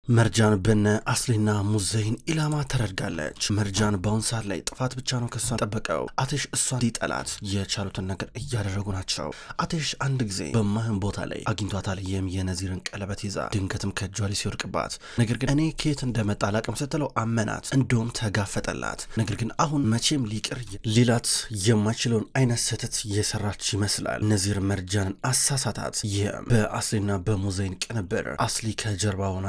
መርጃን በነ አስሊና ሙዘይን ኢላማ ተደርጋለች። መርጃን በአሁን ሰዓት ላይ ጥፋት ብቻ ነው ከሷ ጠበቀው። አቴሽ እሷን ሊጠላት የቻሉትን ነገር እያደረጉ ናቸው። አቴሽ አንድ ጊዜ በማህን ቦታ ላይ አግኝቷታል። ይህም የነዚርን ቀለበት ይዛ ድንገትም ከእጇ ላይ ሲወርቅባት፣ ነገር ግን እኔ ከየት እንደመጣ አላቅም ስትለው አመናት። እንዲሁም ተጋፈጠላት። ነገር ግን አሁን መቼም ሊቅር ሊላት የማይችለውን አይነት ስህተት የሰራች ይመስላል። ነዚር መርጃንን አሳሳታት። ይህም በአስሊና በሙዘይን ቅንብር አስሊ ከጀርባ ሆና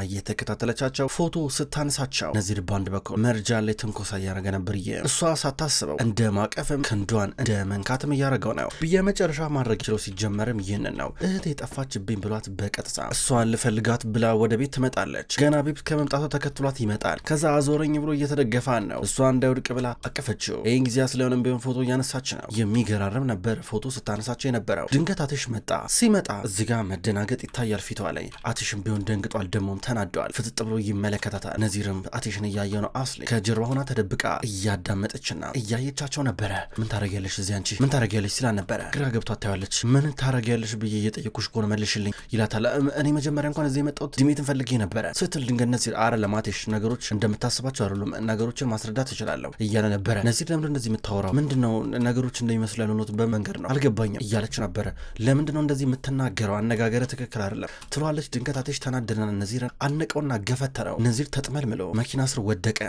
ተከታተለቻቸው። ፎቶ ስታነሳቸው ነዚር ባንድ በኩል መርጃን ላይ ትንኮሳ እያደረገ ነበር። እሷ ሳታስበው እንደ ማቀፍም ክንዷን እንደ መንካትም እያደረገው ነው። የመጨረሻ ማድረግ ችለው ሲጀመርም ይህንን ነው። እህቴ የጠፋችብኝ ብሏት በቀጥታ እሷን ልፈልጋት ብላ ወደ ቤት ትመጣለች። ገና ቤት ከመምጣቷ ተከትሏት ይመጣል። ከዛ አዞረኝ ብሎ እየተደገፋን ነው። እሷ እንዳይወድቅ ብላ አቀፈችው። ይህን ጊዜ ስለሆነም ቢሆን ፎቶ እያነሳች ነው። የሚገራርም ነበር ፎቶ ስታነሳቸው የነበረው። ድንገት አትሽ መጣ። ሲመጣ እዚህ ጋር መደናገጥ ይታያል ፊቷ ላይ። አትሽም ቢሆን ደንግጧል፣ ደሞም ተናዷል። ፍጥጥ ብሎ ይመለከታታል። ነዚርም አቴሽን እያየ ነው። አስሊ ከጀርባ ሆና ተደብቃ እያዳመጠችና እያየቻቸው ነበረ። ምን ታረጊያለሽ እዚህ አንቺ ምን ታረጊያለሽ ሲላ ነበረ። ግራ ገብቷ ታያለች። ምን ታረጊያለሽ ብዬ እየጠየኩሽ ከሆነ መልሽልኝ ይላታል። እኔ መጀመሪያ እንኳን እዚህ የመጣሁት ዲሜትን ፈልጌ ነበረ ስትል ድንገት ነዚር አረ ለማቴሽ ነገሮች እንደምታስባቸው አይደሉም፣ ነገሮችን ማስረዳት እችላለሁ እያለ ነበረ። ነዚር ለምንድን እንደዚህ የምታወራው ምንድነው? ነገሮች እንደሚመስሉ ያልሆኑት በመንገድ ነው አልገባኝም እያለች ነበረ። ለምንድነው እንደዚህ የምትናገረው? አነጋገረ ትክክል አይደለም ትሏለች። ድንገት አቴሽ ተናደደና ነዚርን አነቀውና ገፈተረው። ነዚር ተጥመልምሎ መኪና ስር ወደቀ።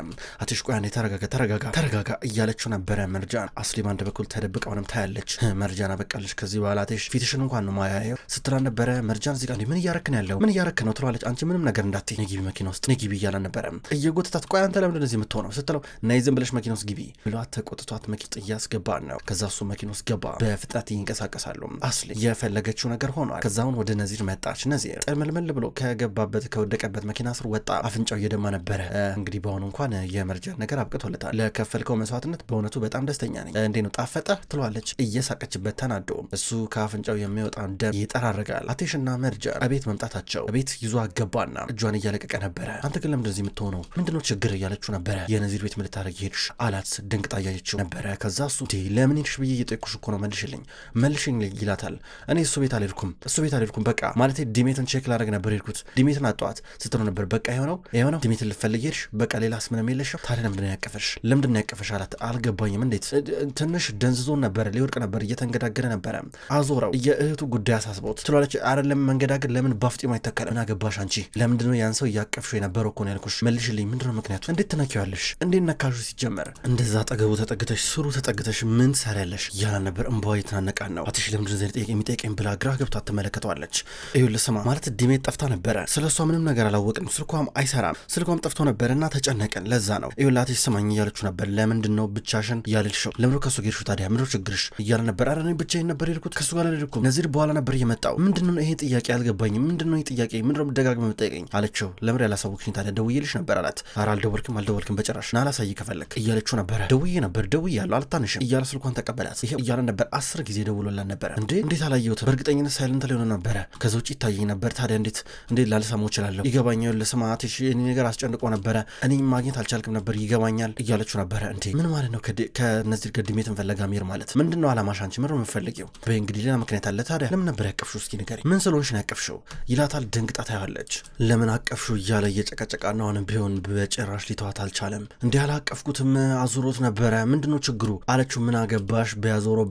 አቴሽ ቆይ አንዴ ተረጋጋ እያለችው ነበረ። መርጃን አስሊ ባንድ በኩል ተደብቀውንም ታያለች። መርጃን አበቃለች። ከዚህ በኋላ አቴሽ ፊትሽን እንኳን ነው ማያየው ስትላ ነበረ። መርጃን እዚህ ጋር ምን እያረክን ያለው ምን እያረክ ነው ትሏለች። አንቺ ምንም ነገር እንዳትይ ነጊቢ መኪና ውስጥ ነጊቢ እያለ ነበረ። እየጎተታት ቆይ አንተ ለምንድን ነው እዚህ የምትሆነው ስትለው ነይ ዝም ብለሽ መኪና ውስጥ ግቢ ብሏት ተቆጥቷት መኪና እያስገባ ነው። ከዛ እሱ መኪና ውስጥ ገባ። በፍጥነት ይንቀሳቀሳሉ። አስሊ የፈለገችው ነገር ሆኗል። ከዛውን ወደ ነዚር መጣች። ነዚር ጥልምልምል ብሎ ከገባበት ከወደቀበት መኪና ስር ወጣ። አፍንጫው እየደማ ነበረ። እንግዲህ በአሁኑ እንኳን የመርጃን ነገር አብቅቶለታል። ለከፈልከው መስዋዕትነት በእውነቱ በጣም ደስተኛ ነኝ። እንዴ ነው ጣፈጠ ትሏለች እየሳቀችበት ተናዶ። እሱ ከአፍንጫው የሚወጣውን ደም ይጠራረጋል። አቴሽና መርጃን ቤት መምጣታቸው ቤት ይዞ አገባና እጇን እያለቀቀ ነበረ። አንተ ግን ለምን እንደዚህ የምትሆነው ምንድነው ችግር እያለችው ነበረ። የነዚር ቤት ምን ልታደርጊ ሄድሽ አላት። ድንቅጣ እያየችው ነበረ። ከዛ እሱ ለምን ሄድሽ ብዬ እየጠየኩሽ እኮ ነው መልሽኝ ይላታል። እኔ እሱ ቤት አልሄድኩም በቃ ማለት ዲሜትን ቼክ ላደርግ ነበር ሄድኩት። ዲሜትን አጧት ስትለው ነበር። በቃ የሆነው ዲሜትን ልፈልግ ሄድሽ በቃ ሌላስ ምንም የለሽም። ታዲያ ለምንድን ነው ያቀፈሽ አላት። አልገባኝም። እንዴት ትንሽ ደንዝዞን ነበረ ሊወድቅ ነበር እየተንገዳገደ ነበረ። አዞረው የእህቱ ጉዳይ አሳስቦት ትሏለች። አይደለም መንገዳገድ ለምን ባፍጢሙ አይተከለም? ምን አገባሽ አንቺ? ለምንድነው ያን ሰው እያቀፍሽው የነበረው እኮ ነው ያልኩሽ። መልሽልኝ ምንድነው ምክንያቱ? እንዴት ትነኪዋለሽ? እንዴት ነካሹ? ሲጀመር እንደዛ አጠገቡ ተጠግተሽ ስሩ ተጠግተሽ ምን ትሰሪያለሽ እያላ ነበር። እንባዋ የተናነቃን ነው። አትሽ ለምንድን ዘ የሚጠይቀኝ ብላ ግራ ገብቷ ትመለከተዋለች። ይኸውልህ ስማ ማለት ዲሜት ጠፍታ ነበረ። ስለሷ ምንም ነገር አላወቅንም። ስልኳም አይሰራም። ስልኳም ጠፍቶ ነበርና ተጨነቀን። ለዛ ነው ይኸውልህ አትሽ ስማኝ እያለችው ነበር። ለምንድን ነው ብቻሽን ያልልሽው? ለምንድነው ከሱ ጌርሹ ታዲያ ምንድነው ችግርሽ እያለ ነበር። አረ እኔ ብቻዬን ነበር የሄድኩት ከሱ ጋር አልሄድኩም። ነዚር በኋላ ነበር የመጣው። ምንድነው ይሄ ጥያቄ አልገባኝም። ምንድነው ይሄ ጥያቄ ምንድነው ደጋግመህ የምትጠይቀኝ አለችው። ለምን ያላሳወቅሽኝ ታዲያ? ደውዬልሽ ነበር አላት። አረ አልደወልክም በጭራሽ ና ላሳይ ከፈለክ እያለችው ነበረ። ደውዬያለሁ አልታነሽም እያለ ስልኳን ተቀበላት። ይሄ እያለ ነበር። 10 ጊዜ ደውሎላን ነበረ። እንዴት አላየሁትም? በእርግጠኝነት ሳይለንት ሊሆነ ነበረ። ከዛ ውጭ ይታየኝ ነበር። ታዲያ እንዴት ላልሰማው እችላለሁ? ይገባኛል። ለስማትሽ እኔ ነገር አስጨንቆ ነበረ። እኔ ማግኘት አልቻልክም ነበር ይገባኛል እያለችው ነበረ። እንዴ ምን ማለት ነው? ከነዚር ገድሜትን ፈለጋ ሚር ማለት ምንድነው? አላማሽ አንቺ ምንድነው የምትፈልጊው? በእንግዲህ ሌላ ምክንያት አለ። ታዲያ ለምን ነበር ያቀፍሽው? እስኪ ንገሪ። ምን ስለሆንሽ ነው ያቀፍሽው ይላታል። ድንግጣ ታያለች። ለምን አቀፍሽው እያለ እየጨቀጨቃ ነው። አሁንም ቢሆን በጭራሽ ሊተዋት አልቻለም። እንዲህ አላቀፍኩትም አዙሮት ነበረ ምንድነው ችግሩ አለችው። ምን አገባሽ ባያዞረው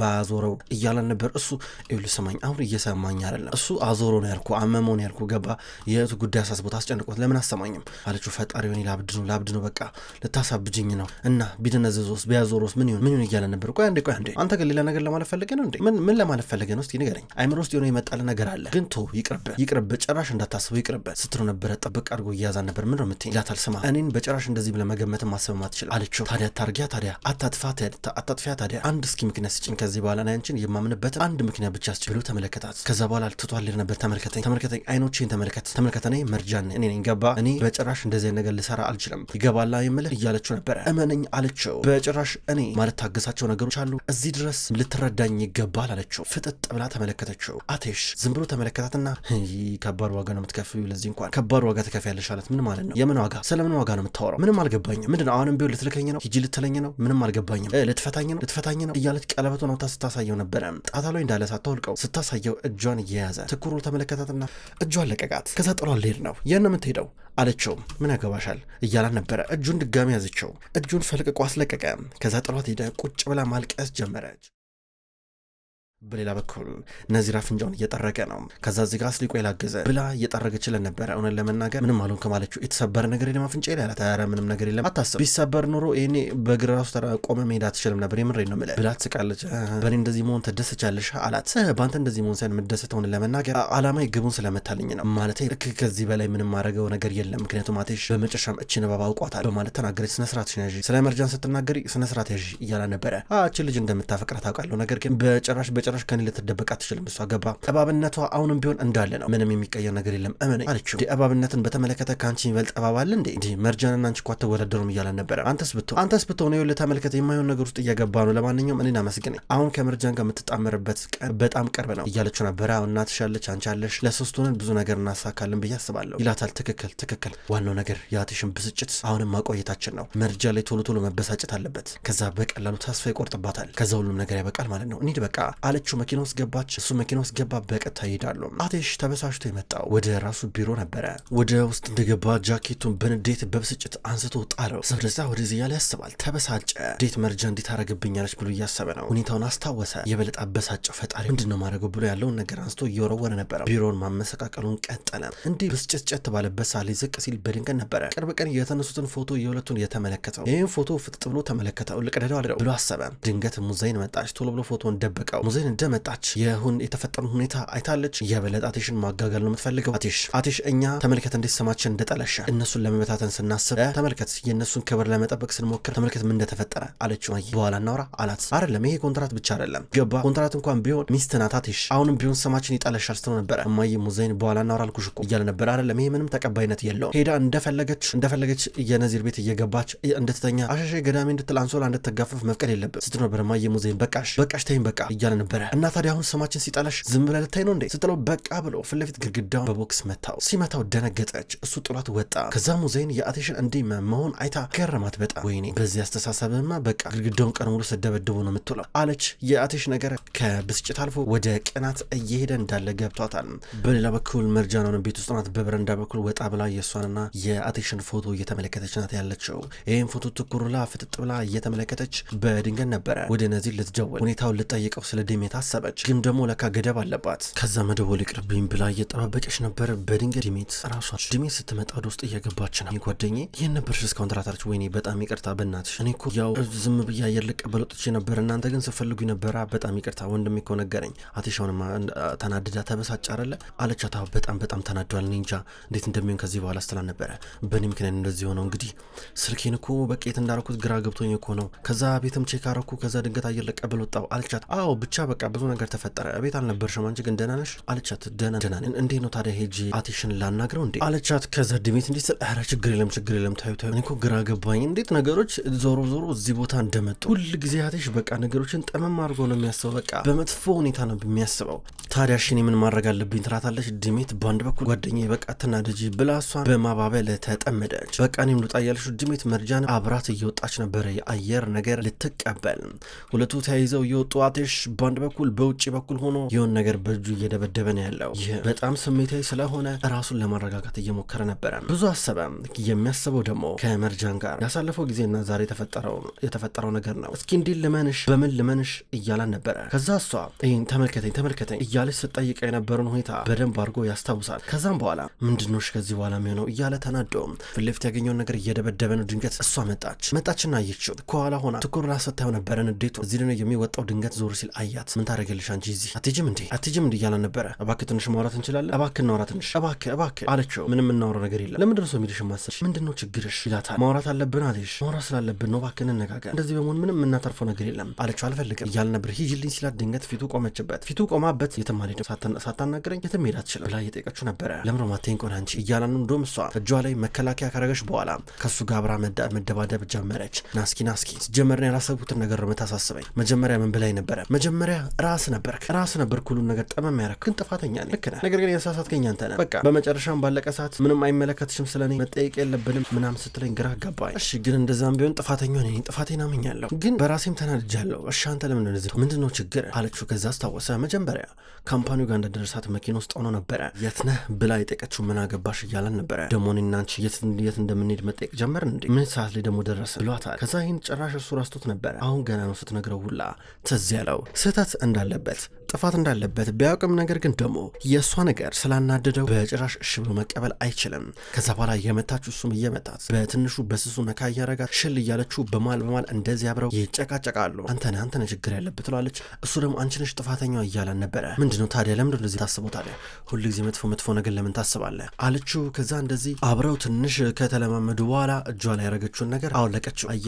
እያለን ነበር። እሱ ይኸውልህ ስማኝ አሁን እየሰማኝ አይደለም። እሱ አዞሮ ነው ያልኩ አመመው ነው ያልኩ ገባ። የእህቱ ጉዳይ አሳስቦት አስጨንቆት ለምን አሰማኝም አለችው። ፈጣሪ ሆኔ ላብድ ነው በቃ ልታሳብጅኝ ነው እና ቢደነዘዞስ ቢያዞሮስ ምን ይሁን እያለ ነበር። ቆይ አንዴ አንተ ግን ሌላ ነገር ለማለት ፈልገህ ነው እንዴ? ምን ለማለት ፈልገህ ነው? እስቲ ንገረኝ። አይምሮ ውስጥ የሆነ የመጣለ ነገር አለ ግን ይቅርብ ጭራሽ እንዳታስበው ይቅርብ ስትሮ ነበረ። ጥብቅ አድርጎ እያዛን ነበር። ምን ነው የምትይኝ ይላታል። ስማ እኔን በጭራሽ እንደዚህ ብለህ መገመትም ማሰብም አትችልም አለችው። ታዲያ ታርጊያ ታዲያ አታጥፊያ ታዲያ አንድ እስኪ ምክንያት ስጭኝ ከዚህ በኋላ ነው አንቺን የማምንበትን አንድ ምክንያት ብቻ ስጭኝ ብሎ ተመለከታት። ከዛ በኋላ ትቷል ነበር። ተመልከተኝ አይኖቼን ተመልከተ እኔ መርጃን እኔ ነኝ ገባ። እኔ በጭራሽ እንደዚህ ነገር ልሰራ አልችልም ይገባላ የምልህ እያለችው ነበረ። እመነኝ አለችው። በጭራሽ እኔ ማለት ታገሳቸው ነገሮች አሉ እዚህ ድረስ ልትረዳኝ ይገባል አለችው። ፍጥጥ ብላ ተመለከተችው። አቴሽ ዝም ብሎ ተመለከታትና ከባድ ዋጋ ነው የምትከፍዩ ለዚህ እንኳን ከባድ ዋጋ ትከፍያለሽ አላት። ምን ማለት ነው? የምን ዋጋ? ስለምን ዋጋ ነው የምታወራው? ምንም አልገባኝም። ምንድነው አሁንም ቢሆን ልትልከኝ ነው? ሂጂ ልትለኝ ነው? ምንም አልገባኝም። ልትፈታኝ ነው እያለች ቀለበቱን አውጥታ ስታሳየው ነበረ። ጣታ ላይ እንዳለ ሳታወልቀው ስታሳየው እጇን እየያዘ ትኩሩ ተመለከታትና እጇን ለቀቃት። ከዛ ጥሏ ልሄድ ነው የት ነው ሄደው አለችው። ምን ያገባሻል እያላን ነበረ። እጁን ድጋሚ ያዘችው። እጁን ፈልቅቆ አስለቀቀ። ከዛ ጥሏት ሄደ። ቁጭ ብላ ማልቀስ ጀመረች። በሌላ በኩል ነዚራ ፍንጃውን እየጠረገ ነው። ከዛ እዚህ ጋር አስሊቆ የላገዘ ብላ እየጠረገችለን ነበረ። እውነት ለመናገር ምንም አልሆን ከማለችው የተሰበረ ነገር የለም አፍንጫ ላይ ያላት። ኧረ ምንም ነገር የለም አታስብ፣ ቢሰበር ኖሮ ይሄኔ በእግር ራሱ ቆመ መሄድ አትችልም ነበር። የምሬን ነው የምልህ ብላ ትስቃለች። በእኔ እንደዚህ መሆን ትደሰቻለሽ አላት። በአንተ እንደዚህ መሆን ሳይሆን የምደሰተው እውነት ለመናገር አላማ ግቡን ስለመታልኝ ነው ማለት ልክ ከዚህ በላይ ምንም ማድረገው ነገር የለም። ምክንያቱም አቴሽ በመጨረሻም እቺ ንባብ አውቋታል በማለት ተናገረች። ስነስርዓት ያዥ፣ ስለ መርጃን ስትናገሪ ስነስርዓት ያዥ እያላ ነበረ። እቺ ልጅ እንደምታፈቅራት ታውቃለሁ፣ ነገር ግን በጭራሽ ከኔ ልትደበቅ አትችልም። እሷ ገባ እባብነቷ አሁንም ቢሆን እንዳለ ነው። ምንም የሚቀየር ነገር የለም እመነኝ አለችው። እባብነትን በተመለከተ ከአንቺ ይበልጥ እባብ አለ እንዴ? መርጃንና አንቺ እኮ አትወዳደሩም እያለን ነበረ። አንተስ ብትሆን ይኸውልህ ተመልከተ፣ የማይሆን ነገር ውስጥ እየገባ ነው። ለማንኛውም እኔን አመስግነኝ፣ አሁን ከመርጃን ጋር የምትጣመርበት በጣም ቅርብ ነው እያለችው ነበረ። አሁን እናትሽ አለች፣ አንቺ አለሽ፣ ለሶስት ሆነን ብዙ ነገር እናሳካለን ብዬ አስባለሁ ይላታል። ትክክል። ዋናው ነገር የአትሽን ብስጭት አሁንም ማቆየታችን ነው። መርጃ ላይ ቶሎ መበሳጨት አለበት። ከዛ በቀላሉ ተስፋ ይቆርጥባታል። ከዛ ሁሉም ነገር ያበቃል ማለት ነው። እንሂድ በቃ አለችው። መኪና ውስጥ ገባ። እሱ መኪና ውስጥ ገባ። በቀጥታ ይሄዳሉ። አቴሽ ተበሳጭቶ የመጣው ወደ ራሱ ቢሮ ነበረ። ወደ ውስጥ እንደገባ ጃኬቱን በንዴት በብስጭት አንስቶ ጣለው። ወደዚህ ያለ ያስባል። ተበሳጨ። እንዴት መርጃ እንዴት አረግብኛለች ብሎ እያሰበ ነው። ሁኔታውን አስታወሰ። የበለጠ አበሳጨው። ፈጣሪ ምንድነው ማድረገው ብሎ ያለውን ነገር አንስቶ እየወረወረ ነበረ። ቢሮውን ማመሰቃቀሉን ቀጠለ። እንዲህ ብስጭት ባለበት ሳሌ ዝቅ ሲል በድንገት ነበረ ቅርብ ቀን የተነሱትን ፎቶ የሁለቱን የተመለከተው። ይህን ፎቶ ፍጥጥ ብሎ ተመለከተው። ልቅደደው አለው ብሎ አሰበ። ድንገት ሙዛይን መጣች። ቶሎ ብሎ ፎቶን ደበቀው። ሙዛይን እንደመጣች የተፈጠረውን ሁኔታ አይታለች። የበለጠ አቴሽን ማጋጋል ነው የምትፈልገው። አቴሽ እኛ ተመልከት እንዴት ስማችን እንደጠለሸ እነሱን ለመበታተን ስናስብ ተመልከት፣ የእነሱን ክብር ለመጠበቅ ስንሞክር ተመልከት ምን እንደተፈጠረ አለችው። በኋላ እናውራ አላት። አይደለም ይሄ ኮንትራት ብቻ አይደለም ገባ፣ ኮንትራት እንኳን ቢሆን ሚስት ናት አቴሽ፣ አሁንም ቢሆን ስማችን ይጠለሻል ስትለው ነበረ። እማዬ ሙዛይን በኋላ እናውራ አልኩሽ እኮ እያለ ነበር። አይደለም ይሄ ምንም ተቀባይነት የለውም። ሄዳ እንደፈለገች የነዚር ቤት እየገባች እንድትተኛ አሻሻ ገዳሜ እንድትል አንሶላ እንድትጋፈፍ መፍቀድ የለብን ስትለው ነበር። እማዬ ሙዛይን በቃሽ ተይኝ በቃ እያለ ነበረ። እና ታዲያ አሁን ስማችን ሲጠለሽ ዝም ብለህ ልታይ ነው እንዴ ስትለው በቃ ብሎ ፊት ለፊት ግድግዳውን በቦክስ መታው። ሲመታው ደነገጠች። እሱ ጥሏት ወጣ። ከዛ ሙዛይን የአቴሽን እንዲህ መሆን አይታ ገረማት በጣም። ወይኔ በዚህ አስተሳሰብማ በቃ ግድግዳውን ቀን ሙሉ ስደበድቡ ነው የምትውለው አለች። የአቴሽ ነገር ከብስጭት አልፎ ወደ ቅናት እየሄደ እንዳለ ገብቷታል። በሌላ በኩል መርጃናውን ቤት ውስጥ ናት። በበረንዳ በኩል ወጣ ብላ የእሷንና የአቴሽን ፎቶ እየተመለከተች ናት ያለችው። ይህን ፎቶ ትኩርላ ፍጥጥ ብላ እየተመለከተች በድንገት ነበረ ወደ ነዚር ልትደውል ሁኔታውን ልጠይቀው ስለ ዲሜት አሰበች። ግን ደግሞ ለካ ገደብ አለባት። ከዛ መደወል ይቅርብኝ ብላ እየጠባበቀች ነበር። በድንገት ዲሜት ስትመጣ ወደ ውስጥ እየገባች ነው። ጓደኛዬ ይህን ነበርሽ እስካሁን ትላታለች። ወይኔ በጣም ይቅርታ በእናትሽ፣ እኔ እኮ ያው ዝም ብዬ አየር ልቀበል ወጥቼ ነበር፣ እናንተ ግን ስትፈልጉ ነበራ። በጣም ይቅርታ ወንድሜ እኮ ነገረኝ። አቴሻውንማ ተናድዳ ተበሳጭ አይደለ አለቻት። በጣም ተናዷል። እኔ እንጃ እንዴት እንደሚሆን ከዚህ በኋላ ስትላን ነበረ። በእኔ ምክንያት እንደዚህ ሆነው እንግዲህ ስልኬን እኮ በቃ የት እንዳረኩት ግራ ገብቶኝ እኮ ነው። ከዛ ቤትም ቼክ አረኩ። ከዛ ድንገት አየር ልቀበል ወጣው አለቻት። አዎ ብቻ በቃ ብዙ ነገር ተፈጠረ። ቤት አልነበርሽም አንቺ ግን ደህና ነሽ አለቻት። ደህና እንዴት ነው ታዲያ ሄጂ አቴሽን ላናግረው እንዴ አለቻት። ከዛ ዲሜት እንዴት ስል ኧረ ችግር የለም ታዩ እኔ እኮ ግራ ገባኝ እንዴት ነገሮች ዞሮ እዚህ ቦታ እንደመጡ። ሁል ጊዜ አቴሽ በቃ ነገሮችን ጠመም አድርጎ ነው የሚያስበው። በቃ በመጥፎ ሁኔታ ነው የሚያስበው። ታዲያ እኔ ምን ማድረግ አለብኝ ትላታለች ዲሜት። በአንድ በኩል ጓደኛዬ በቃ አትናደጂ ብላ እሷን በማባበል ተጠመደች። በቃ እኔም ልውጣ እያለች ዲሜት መርጃን አብራት እየወጣች ነበረ የአየር ነገር ልትቀበል። ሁለቱ ተያይዘው እየወጡ አቴሽ በአንድ በኩል በውጭ በኩል ሆኖ የሆን ነገር በእጁ እየደበደበ ነው ያለው። ይህ በጣም ስሜታዊ ስለሆነ ራሱን ለማረጋጋት እየሞከረ ነበረ። ብዙ አሰበ። የሚያስበው ደግሞ ከመርጃን ጋር ያሳለፈው ጊዜና ዛሬ የተፈጠረው ነገር ነው። እስኪ እንዲህ ልመንሽ በምን ልመንሽ እያላን ነበረ። ከዛ እሷ ይህን ተመልከተኝ እያለች ስጠይቀ የነበረውን ሁኔታ በደንብ አድርጎ ያስታውሳል። ከዛም በኋላ ምንድኖሽ ከዚህ በኋላ የሚሆነው እያለ ተናዶ ፊት ለፊት ያገኘውን ነገር እየደበደበ ነው። ድንገት እሷ መጣችና አየችው። ከኋላ ሆና ትኩር ራስ ስታየው ነበረ ንዴቱ እዚህ ነው የሚወጣው። ድንገት ዞር ሲል አያት። ምን ታደርጊያለሽ አንቺ እዚህ አትሄጂም እንዴ እያላን ነበረ። እባክህ ትንሽ ማውራት እንችላለን፣ እባክህ እናውራ ትንሽ እባክህ አለችው። ምንም እናውራ ነገር የለም። ለምንድን ነው ሰው የሚልሽ ማሰብሽ? ምንድነው ችግርሽ ይላታል። ማውራት አለብን አለሽ። ማውራት ስላለብን ነው እባክህ እንነጋገር። እንደዚህ በመሆን ምንም የምናተርፈው ነገር የለም አለችው። አልፈልግም እያለ ነበር። ሂጂልኝ ሲላት ድንገት ፊቱ ቆማበት የትም አልሄድም ሳታናግረኝ የትም ሄድ አትችልም ብላ እየጠየቀችው ነበረ። ለምን ማቴን ቆን አንቺ እያላን እንደውም እሷ እጇ ላይ መከላከያ ካረገች በኋላ ከሱ ጋር አብራ መደባደብ ጀመረች። ናስኪ ሲጀመር ነው ያላሰብኩትን ነገር ነው የምታሳስበኝ። መጀመሪያ ምን ብላኝ ነበረ? መጀመሪያ መጀመሪያ ራስ ነበርክ ሁሉን ነገር ጠመም ያረክ፣ ግን ጥፋተኛ ነኝ። ልክ ነህ፣ ነገር ግን ያሳሳትከኝ አንተ ነህ። በቃ በመጨረሻም ባለቀ ሰዓት ምንም አይመለከትሽም ስለኔ መጠየቅ የለብንም ምናምን ስትለኝ ግራ ገባኝ። እሺ ግን እንደዛም ቢሆን ጥፋተኛ ነኝ፣ ጥፋቴን አምኛለሁ፣ ግን በራሴም ተናድጃለሁ። እሺ አንተ ለምን እንደዚህ ምንድነው ችግር አለችው። ከዛ አስታወሰ መጀመሪያ ካምፓኒው ጋር እንደደረሳት መኪና ውስጥ ሆኖ ነበረ። የት ነህ ብላ የጠየቀችው ምን አገባሽ እያለን ነበረ። ደግሞ እኔና አንቺ የት እንደምንሄድ መጠየቅ ጀመርን እንዴ? ምን ሰዓት ላይ ደግሞ ደረሰ ብሏታል። ከዛ ይህን ጭራሽ እሱ ራስቶት ነበረ። አሁን ገና ነው ስትነግረው ሁላ ትዝ ያለው ስህተት እንዳለበት ጥፋት እንዳለበት ቢያውቅም ነገር ግን ደግሞ የእሷ ነገር ስላናደደው በጭራሽ እሺ ብሎ መቀበል አይችልም። ከዛ በኋላ የመታችሁ እሱም እየመታት በትንሹ በስሱ ነካ እያረጋት ሽል እያለችው በማል እንደዚህ አብረው ይጨቃጨቃሉ። አንተ ነህ ችግር ያለበት ትላለች። እሱ ደግሞ አንቺ ነሽ ጥፋተኛው እያለን ነበረ። ምንድነው ታዲያ ለምንድነው እንደዚህ ታስበው ታዲያ ሁሉ ጊዜ መጥፎ ነገር ለምን ታስባለህ አለችው። ከዛ እንደዚህ አብረው ትንሽ ከተለማመዱ በኋላ እጇ ላይ ያረገችውን ነገር አወለቀችው። አየ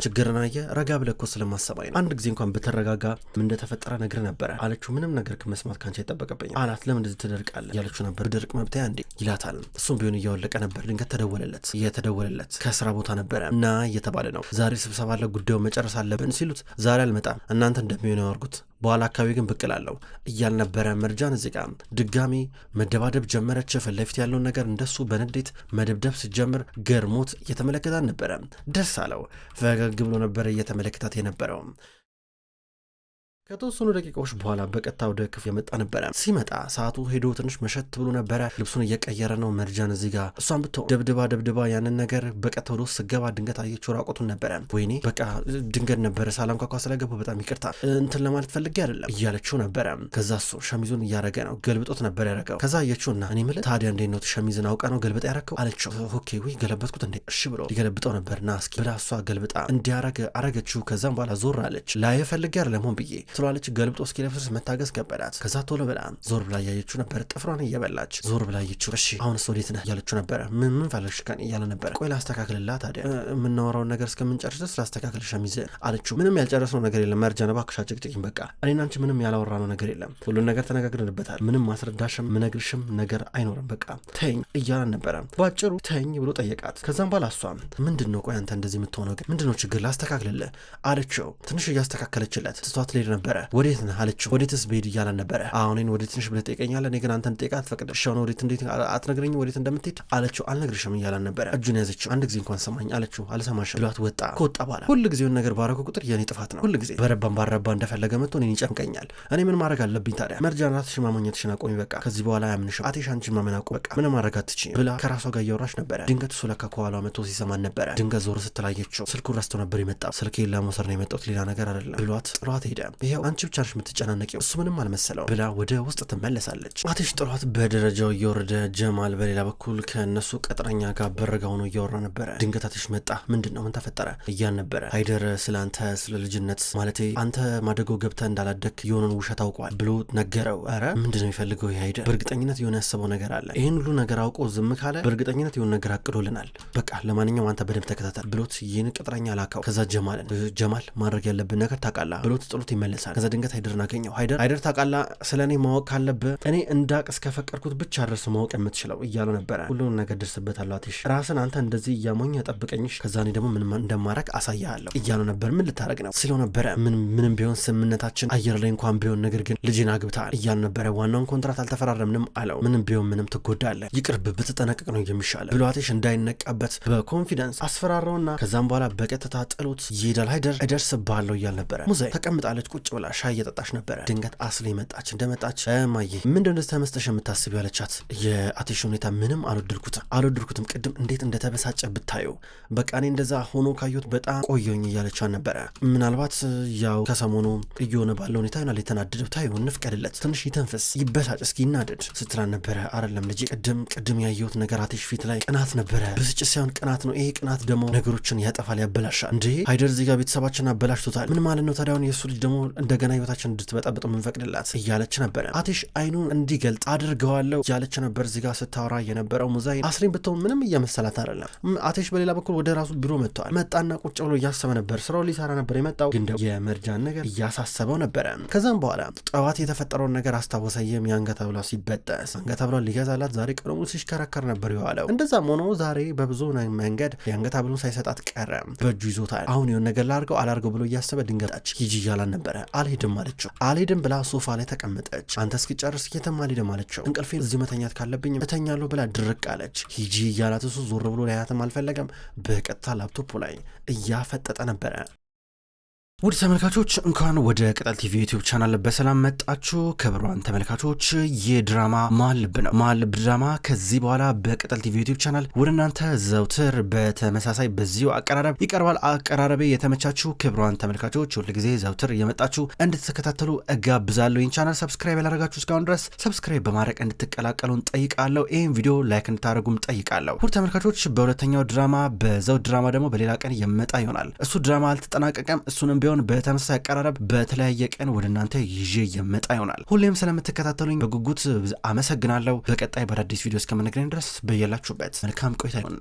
ችግርን አየ ረጋ ብለህ እኮ ስለማሰባይ ነው። አንድ ጊዜ እንኳን በተረጋጋ ምን እንደተፈጠረ ነግር ነበረ አለችው። ምንም ነገር መስማት ካንቺ አይጠበቅብኝ አላት። ለምን እንደዚህ ትደርቃለህ ያለችው ነበር። ድርቅ መብትያ እንዴ ይላታል። እሱም ቢሆን እያወለቀ ነበር። ድንገት ተደወለለት ከስራ ቦታ ነበረ እና እየተባለ ነው ዛሬ ስብሰባ አለ ጉዳዩ መጨረስ አለብን ሲሉት ዛሬ አልመጣም እናንተ እንደሚሆን ያወርጉት በኋላ አካባቢ ግን ብቅ እላለሁ እያል ነበረ። መርጃን እዚህ ጋር ድጋሚ መደባደብ ጀመረች። ፊት ለፊት ያለውን ነገር እንደሱ በንዴት መደብደብ ሲጀምር ገርሞት እየተመለከታት ነበረ። ደስ አለው። ፈገግ ብሎ ነበረ እየተመለከታት የነበረው። ከተወሰኑ ደቂቃዎች በኋላ በቀጥታ ወደ ክፍል የመጣ ነበረ። ሲመጣ ሰዓቱ ሄዶ ትንሽ መሸት ብሎ ነበረ። ልብሱን እየቀየረ ነው። መርጃን እዚህ ጋር እሷን ብትሆን ደብድባ ያንን ነገር በቀጥታ ወደ ውስጥ ስገባ ድንገት አየችው ራቆቱን ነበረ። ወይኔ በቃ ድንገት ነበረ ሰላም ኳኳ ስለገባ በጣም ይቅርታ እንትን ለማለት ፈልጌ አይደለም እያለችው ነበረ። ከዛ እሱ ሸሚዙን እያረገ ነው። ገልብጦት ነበር ያረገው። ከዛ አየችውና እኔ ምልህ ታዲያ እንዴት ነው ሸሚዝን አውቃ ነው ገልብጣ ያረከው አለችው። ኦኬ ወይ ገለበጥኩት እንዴ እሺ ብሎ ሊገለብጠው ነበርና እስኪ ብላ እሷ ገልብጣ እንዲያረገ አረገችው። ከዛም በኋላ ዞር አለች። ላይ ፈልጌ አይደለም ሆን ብዬ ትሏለች። ገልብጦ እስኪለብስ መታገስ ከበዳት። ከዛ ቶሎ ብላ ዞር ብላ ያየችው ነበር። ጥፍሯን እየበላች ዞር ብላ ያየችው። እሺ አሁንስ ወዴት ነህ ያለችው ነበረ። ምን ፈለግሽ ከኔ እያለ ነበረ። ቆይ ላስተካክልላት ታዲያ የምናወራውን ነገር እስከምንጨርስ ድረስ ላስተካክል ሸሚዝ አለችው። ምንም ያልጨረስነው ነገር የለም መርጃን እባክሽ አጭቅጭቂኝ። በቃ እኔና አንቺ ምንም ያላወራነው ነገር የለም። ሁሉን ነገር ተነጋግረንበታል። ምንም ማስረዳሽም ምነግርሽም ነገር አይኖርም። በቃ ተኝ እያለን ነበረ። ባጭሩ ተኝ ብሎ ጠየቃት። ከዛም በኋላ እሷ ምንድነው ቆይ አንተ እንደዚህ የምትሆነው ግን ምንድነው ችግር ላስተካክልልህ አለችው። ትንሽ እያስተካከለችለት ትቷት ሊሄድ ነበረ። ወዴት ነህ አለችው። ወዴትስ ብሄድ እያለን ነበረ። አሁን ወዴት ትንሽ ብለህ ጠይቀኛለህ፣ እኔ ግን አንተን ጠይቃት ፈቅድሽ ነው ወዴት እንዴት አትነግረኝ ወዴት እንደምትሄድ አለችው። አልነግርሽም እያለን ነበረ። እጁን ያዘችው። አንድ ጊዜ እንኳን ሰማኝ አለችው። አልሰማሽም ብሏት ወጣ። ከወጣ በኋላ ሁሉ ጊዜውን ነገር ባረኩ ቁጥር የኔ ጥፋት ነው። ሁሉ ጊዜ በረባን ባረባ እንደፈለገ መጥቶ እኔን ይጨምቀኛል። እኔ ምን ማድረግ አለብኝ ታዲያ? መርጃን ራስሽን ማመኘትሽን አቆሚ በቃ ከዚህ በኋላ አያምንሽም። አቴሽ አንቺን ማመን አቆሚ በቃ ምንም ማድረግ አትችይም ብላ ከራሷ ጋር እያወራች ነበረ። ድንገት እሱ ለካ ከኋላ መጥቶ ሲሰማን ነበረ። ድንገት ዞር ስትላየችው ስልኩን ረስቶ ነበር የመጣው። ስልኬን ለመውሰድ ነው የመጣሁት ሌላ ነገር አይደለም ብሏት ጥሏት ሄደ። ይሄው አንቺ ብቻ ነሽ የምትጨናነቂው እሱ ምንም አልመሰለው ብላ ወደ ውስጥ ትመለሳለች። አቴሽ ጥሏት በደረጃው እየወረደ ጀማል በሌላ በኩል ከነሱ ቀጥረኛ ጋር በረጋ ሆኖ እያወራ ነበረ። ድንገት አቴሽ መጣ። ምንድነው ምን ተፈጠረ እያል ነበረ። ሃይደር ስለ አንተ ስለ ልጅነት ማለቴ አንተ ማደጎ ገብተህ እንዳላደክ የሆነን ውሸት አውቋል ብሎ ነገረው። አረ ምንድነው የሚፈልገው ሃይደር? በእርግጠኝነት የሆነ ያሰበው ነገር አለ። ይህን ሁሉ ነገር አውቆ ዝም ካለ በእርግጠኝነት የሆነ ነገር አቅዶልናል። በቃ ለማንኛውም አንተ በደንብ ተከታተል ብሎት ይህን ቅጥረኛ ላካው። ከዛ ጀማል ማድረግ ያለብን ነገር ታውቃለህ ብሎት ጥሎት ይመለሳል። ከዛ ድንገት ሃይደርን አገኘው። ሃይደር ታውቃለህ ስለ እኔ ማወቅ ካለብህ እኔ እንዳቅ እስከፈቀድኩት ብቻ ድረስ ማወቅ የምትችለው እያለው ነበረ። ሁሉን ነገር ደርስበታለሁ አቴሽ ራስን አንተ እንደዚህ እያሞኝ ጠብቀኝሽ ከዛ እኔ ደግሞ ምን እንደማረግ አሳያለሁ እያለው ነበር። ምን ልታረግ ነው ሲለው ነበረ። ምንም ቢሆን ስምምነታችን አየር ላይ እንኳን ቢሆን ነገር ግን ልጅን አግብተሃል እያለው ነበረ። ዋናውን ኮንትራት አልተፈራረምንም አለው። ምንም ቢሆን ምንም ትጎዳለህ ይቅርብ ብትጠነቀቅ ነው የሚሻለው ብሎ አቴሽ እንዳይነቃበት በኮንፊደንስ አስፈራረውና ከዛም በኋላ በቀጥታ ጥሎት ይሄዳል። ሃይደር እደርስብሃለሁ እያል ነበረ። ሙዛይ ተቀምጣለች ቁጭ ብላ ሻይ እየጠጣች ነበረ። ድንገት አስሊ መጣች። እንደመጣች ማየ ምንድነው እንደዚህ ተመስጠሽ የምታስብ ያለቻት። የአቴሽ ሁኔታ ምንም አልወደድኩትም ቅድም እንዴት እንደተበሳጨ ብታዩ በቃ እኔ እንደዛ ሆኖ ካዩት በጣም ቆየኝ እያለቻን ነበረ። ምናልባት ያው ከሰሞኑ እየሆነ ባለው ሁኔታ ይሆናል የተናደደው። ታዩ እንፍቀድለት ትንሽ ይተንፈስ ይበሳጭ እስኪ ይናደድ ስትላን ነበረ። አይደለም ልጄ ቅድም ያየሁት ነገር አቴሽ ፊት ላይ ቅናት ነበረ። ብስጭት ሳይሆን ቅናት ነው። ይሄ ቅናት ደግሞ ነገሮችን ያጠፋል ያበላሻል። እንዴ ሃይደር እዚህ ጋር ቤተሰባችን አበላሽቶታል። ምን ማለት ነው ታዲያ? የእሱ ልጅ ደግሞ እንደገና ህይወታችን እንድትበጣበጥ ምንፈቅድላት እያለች ነበረ። አቴሽ አይኑን እንዲገልጥ አድርገዋለሁ እያለች ነበር እዚህ ጋር ስታወራ የነበረው። ሙዛይ አስሪን ብትሆን ምንም እየመሰላት አይደለም። አቴሽ በሌላ በኩል ወደ ራሱ ቢሮ መጥቷል። መጣና ቁጭ ብሎ እያሰበ ነበር። ስራው ሊሰራ ነበር የመጣው፣ ግን ደግሞ የመርጃን ነገር እያሳሰበው ነበረ። ከዛም በኋላ ጠዋት የተፈጠረውን ነገር አስታወሰ። የአንገት ሐብሏ ሲበጠስ አንገት ሐብሏን ሊገዛላት ዛሬ ቀኑ ሙሉ ሲሽከረከር ነበር የዋለው። እንደዛም ሆኖ ዛሬ በብዙ መንገድ የአንገት ሐብሉን ሳይሰጣት ቀረ። በእጁ ይዞታል። አሁን የሆነ ነገር ላርገው አላርገው ብሎ እያሰበ ድንገታች ሂጂ እያላን ነበረ። አልሄድም አለችው። አልሄድም ብላ ሶፋ ላይ ተቀመጠች። አንተ እስኪጨርስ የትም አልሄድም አለችው። እንቅልፌን እዚህ መተኛት ካለብኝ እተኛለሁ ብላ ድርቅ አለች። ሂጂ እያላት እሱ ዞር ብሎ ሊያያትም አልፈለገም። በቀጥታ ላፕቶፑ ላይ እያፈጠጠ ነበረ። ውድ ተመልካቾች እንኳን ወደ ቅጠል ቲቪ ዩቲዩብ ቻናል በሰላም መጣችሁ። ክቡራን ተመልካቾች የድራማ መሀል ልብ ነው። መሀል ልብ ድራማ ከዚህ በኋላ በቅጠል ቲቪ ዩቲዩብ ቻናል ወደ እናንተ ዘውትር በተመሳሳይ በዚሁ አቀራረብ ይቀርባል። አቀራረቤ የተመቻችሁ ክቡራን ተመልካቾች ሁልጊዜ ዘውትር እየመጣችሁ እንድትከታተሉ እጋብዛለሁ። ይህን ቻናል ሰብስክራይብ ያላደረጋችሁ እስካሁን ድረስ ሰብስክራይብ በማድረግ እንድትቀላቀሉን ጠይቃለሁ። ይህን ቪዲዮ ላይክ እንድታደርጉም ጠይቃለሁ። ውድ ተመልካቾች በሁለተኛው ድራማ በዘውድ ድራማ ደግሞ በሌላ ቀን የመጣ ይሆናል። እሱ ድራማ አልተጠናቀቀም። እሱንም ቢሆን በተመሳሳይ አቀራረብ በተለያየ ቀን ወደ እናንተ ይዤ የመጣ ይሆናል። ሁሌም ስለምትከታተሉኝ በጉጉት አመሰግናለሁ። በቀጣይ በአዳዲስ ቪዲዮ እስከምንገናኝ ድረስ በያላችሁበት መልካም ቆይታ ይሁን።